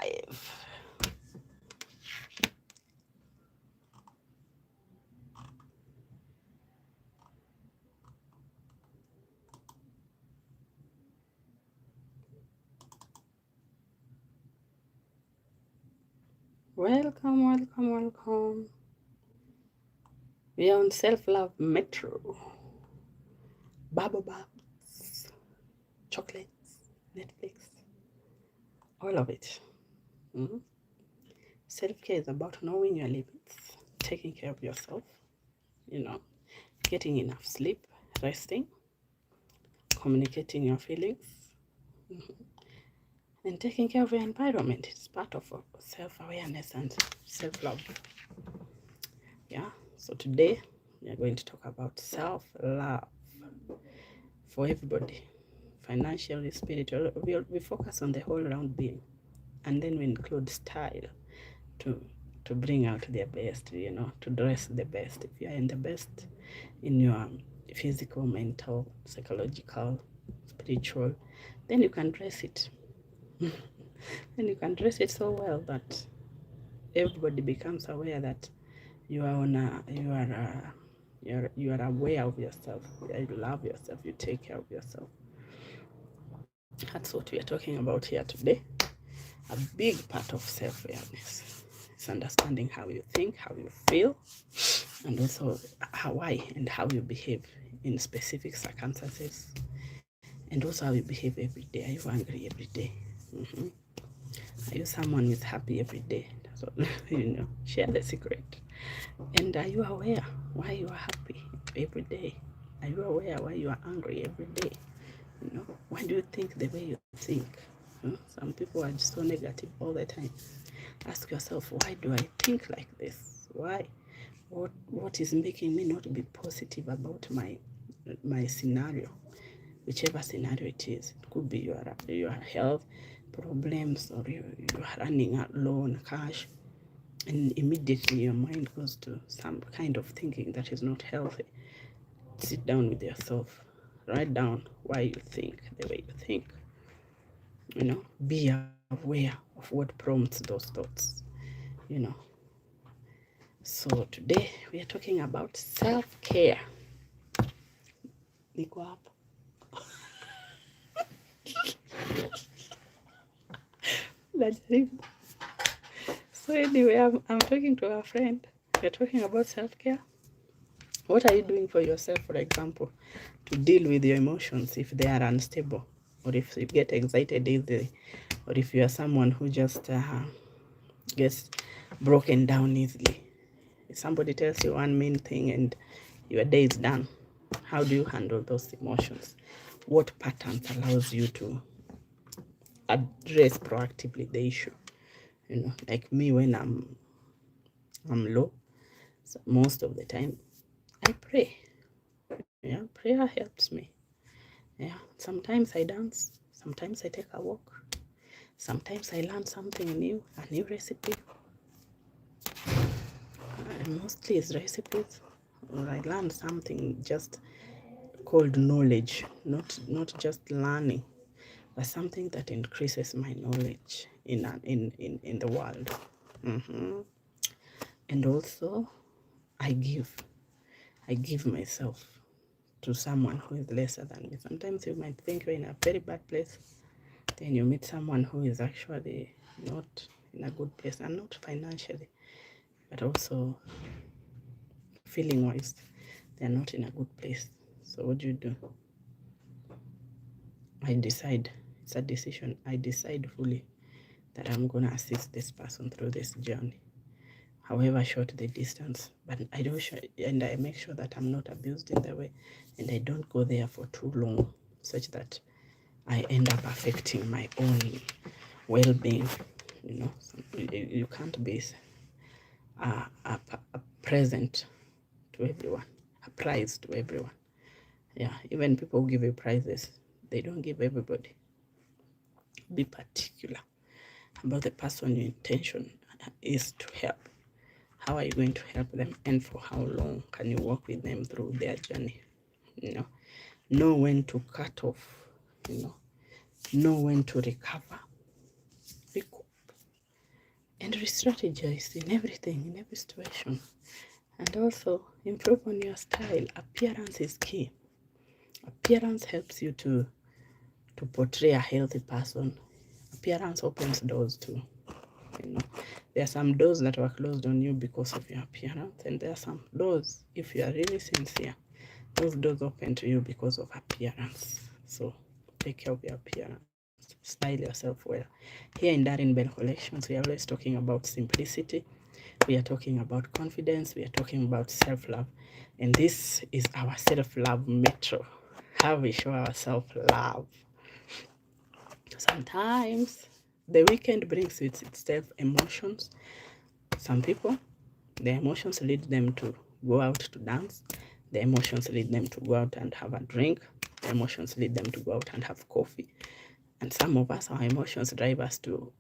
live. Welcome, welcome, welcome. We are on Self-Love Metro. Bubble baths, chocolates, Netflix, all of it. Mhm. Self-care is about knowing your limits, taking care of yourself, you know, getting enough sleep, resting, communicating your feelings, and taking care of your environment. It's part of self-awareness and self-love. Yeah, so today we are going to talk about self-love for everybody, financially, spiritual. We focus on the whole round being, and then we include style to bring out their best, to dress the best. If you are in the best in your physical, mental, psychological, spiritual, then you can dress it. Then you can dress it so well that everybody becomes aware that you are on a, you are aware of yourself. You love yourself. You take care of yourself. That's what we are talking about here today. A big part of self-awareness is understanding how you think, how you feel, and also why and how you behave in specific circumstances, and also how you behave every day. Are you angry every day? Mm-hmm. Are you someone who's happy every day? So, share the secret. And are you aware why you are happy every day? Are you aware why you are angry every day? Why do you think the way you think? Some people are just so negative all the time. Ask yourself, why do I think like this? Why? What is making me not be positive about my scenario, whichever scenario it is? It could be your health problems, or you are running out low on cash, and immediately your mind goes to some kind of thinking that is not healthy. Sit down with yourself, write down why you think the way you think. Be aware of what prompts those thoughts. you know so today we are talking about self-care. Niko hapa. Najaribu. So anyway, I'm talking to a friend. We're talking about self-care. What are you doing for yourself, for example, to deal with your emotions if they are unstable, or if you get excited easily, or if you are someone who just gets broken down easily? If somebody tells you one main thing and your day is done, how do you handle those emotions? What patterns allows you to address proactively the issue? Like me, when I'm low, so most of the time I pray. Yeah, prayer helps me. Yeah, sometimes I dance, sometimes I take a walk, sometimes I learn something new, a new recipe. Mostly it's recipes, or I learn something just called knowledge, not just learning, but something that increases my knowledge in the world. hmm And also, I give myself to someone who is lesser than me. Sometimes you might think you're in a very bad place, then you meet someone who is actually not in a good place, and not financially, but also feeling wise, they're not in a good place. So what do? I decide. It's a decision. I decide fully that I'm gonna assist this person through this journey, however short the distance. But I don't and I make sure that I'm not abused in the way, and I don't go there for too long, such that I end up affecting my own well-being. So you can't be a present to everyone, a prize to everyone. Yeah, even people who give you prizes, they don't give everybody. Be particular about the person your intention is to help. How are you going to help them, and for how long can you walk with them through their journey? Know when to cut off, know when to recover, recoup. and re-strategize in everything, in every situation. And also improve on your style. Appearance is key. Appearance helps you to portray a healthy person. Appearance opens doors too. You know, there are some doors that were closed on you because of your appearance, and there are some doors, if you are really sincere, those doors open to you because of appearance. So take care of your appearance, style yourself well. Here in Darren Bell Collections, we are always talking about simplicity, we are talking about confidence, we are talking about self-love, and this is our self-love metro, how we show our self-love. Sometimes the weekend brings with itself emotions. Some people, the emotions lead them to go out to dance. The emotions lead them to go out and have a drink. The emotions lead them to go out and have coffee. And some of us, our emotions drive us to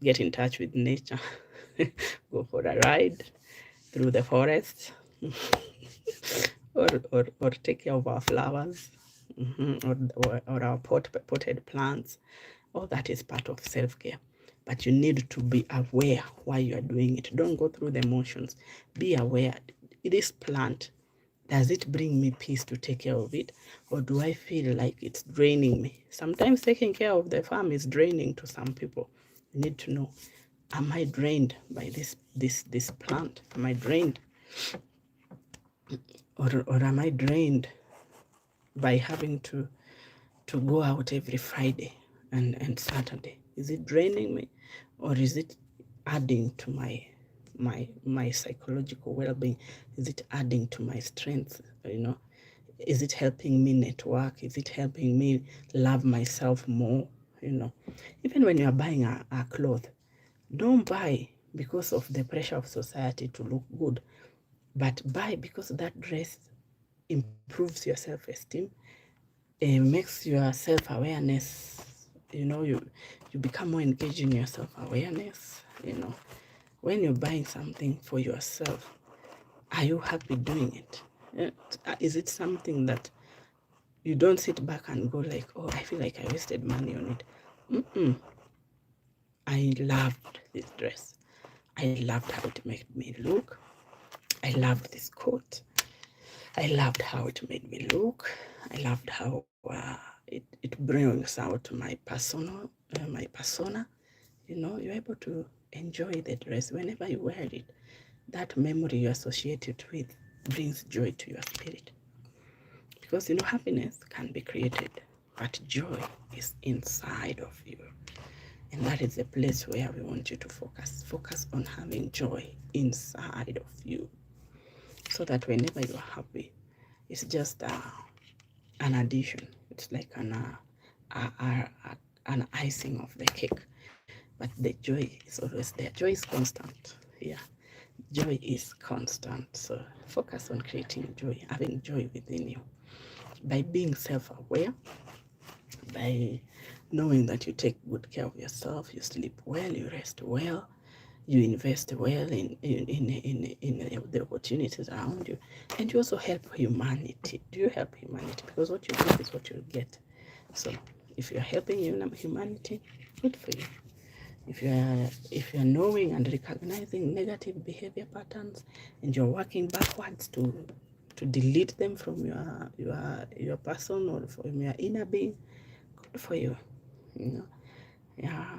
get in touch with nature, go for a ride through the forest, or take care of our flowers, or our potted plants. All that is part of self-care. But you need to be aware why you are doing it. Don't go through the motions. Be aware. This plant, does it bring me peace to take care of it? Or do I feel like it's draining me? Sometimes taking care of the farm is draining to some people. You need to know, am I drained by this plant? Am I drained? Or am I drained by having to go out every Friday and Saturday? Is it draining me, or is it adding to my psychological well-being? Is it adding to my strength? Is it helping me network? Is it helping me love myself more? Even when you are buying a cloth, don't buy because of the pressure of society to look good, but buy because that dress improves your self-esteem. It makes your self-awareness, you become more engaged in your self-awareness. When you're buying something for yourself, are you happy doing it? Is it something that you don't sit back and go like, oh, I feel like I wasted money on it? I loved this dress. I loved how it made me look. I loved this coat. I loved how it made me look. I loved how it brings out my persona. You're able to enjoy the dress whenever you wear it. That memory you associate it with brings joy to your spirit. Because happiness can be created, but joy is inside of you. And that is the place where we want you to focus. Focus on having joy inside of you, so that whenever you are happy, it's just an addition. It's like an icing of the cake. But the joy is always there. Joy is constant. Yeah. Joy is constant. So focus on creating joy, having joy within you. By being self-aware, by knowing that you take good care of yourself, you sleep well, you rest well, you invest well in the opportunities around you, and you also help humanity. Do you help humanity? Because what you give is what you get. So if you're helping humanity, good for you. If you're knowing and recognizing negative behavior patterns, and you're working backwards to delete them from your person or from your inner being, good for you. Yeah.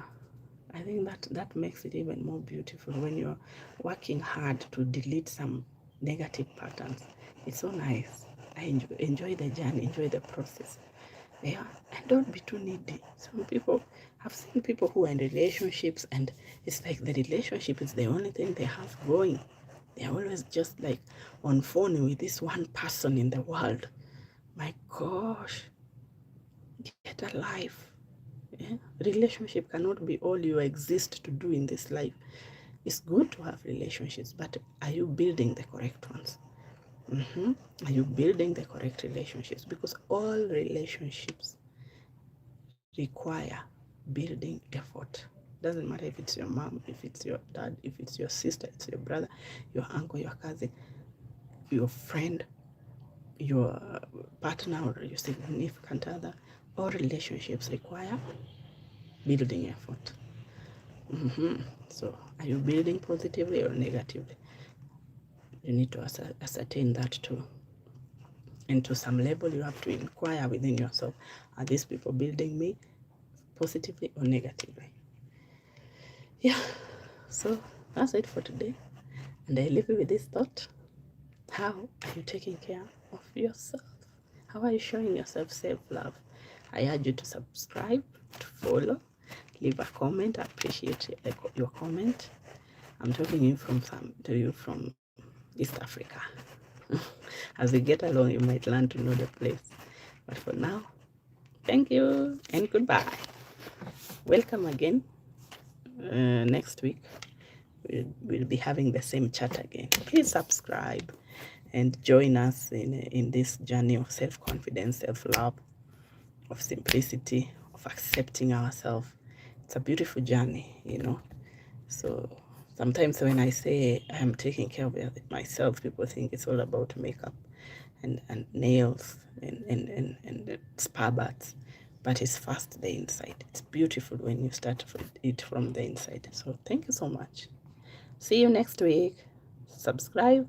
I think that makes it even more beautiful when you're working hard to delete some negative patterns. It's so nice. I enjoy the journey, enjoy the process. Yeah, and don't be too needy. Some people, I've seen people who are in relationships, and it's like the relationship is the only thing they have going. They're always just like on phone with this one person in the world. My gosh, get a life. Yeah? Relationship cannot be all you exist to do in this life. It's good to have relationships, but are you building the correct ones? Are you building the correct relationships? Because all relationships require building effort. Doesn't matter if it's your mom, if it's your dad, if it's your sister, it's your brother, your uncle, your cousin, your friend, your partner, or your significant other. All relationships require building effort. So are you building positively or negatively? You need to ascertain that too. And to some level, you have to inquire within yourself, are these people building me positively or negatively? Yeah, so that's it for today. And I leave you with this thought. How are you taking care of yourself? How are you showing yourself self-love? I urge you to subscribe, to follow, leave a comment. I appreciate your comment. I'm talking to you from East Africa. As we get along, you might learn to know the place. But for now, thank you and goodbye. Welcome again. Next week, we'll be having the same chat again. Please subscribe and join us in this journey of self-confidence, self-love, of simplicity, of accepting ourselves. It's a beautiful journey, you know. So sometimes when I say I'm taking care of myself, people think it's all about makeup and nails and spa baths. But it's first the inside. It's beautiful when you start it from the inside. So thank you so much. See you next week. Subscribe,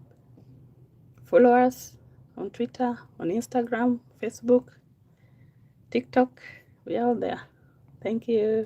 follow us on Twitter, on Instagram, Facebook, TikTok. We are all there. Thank you.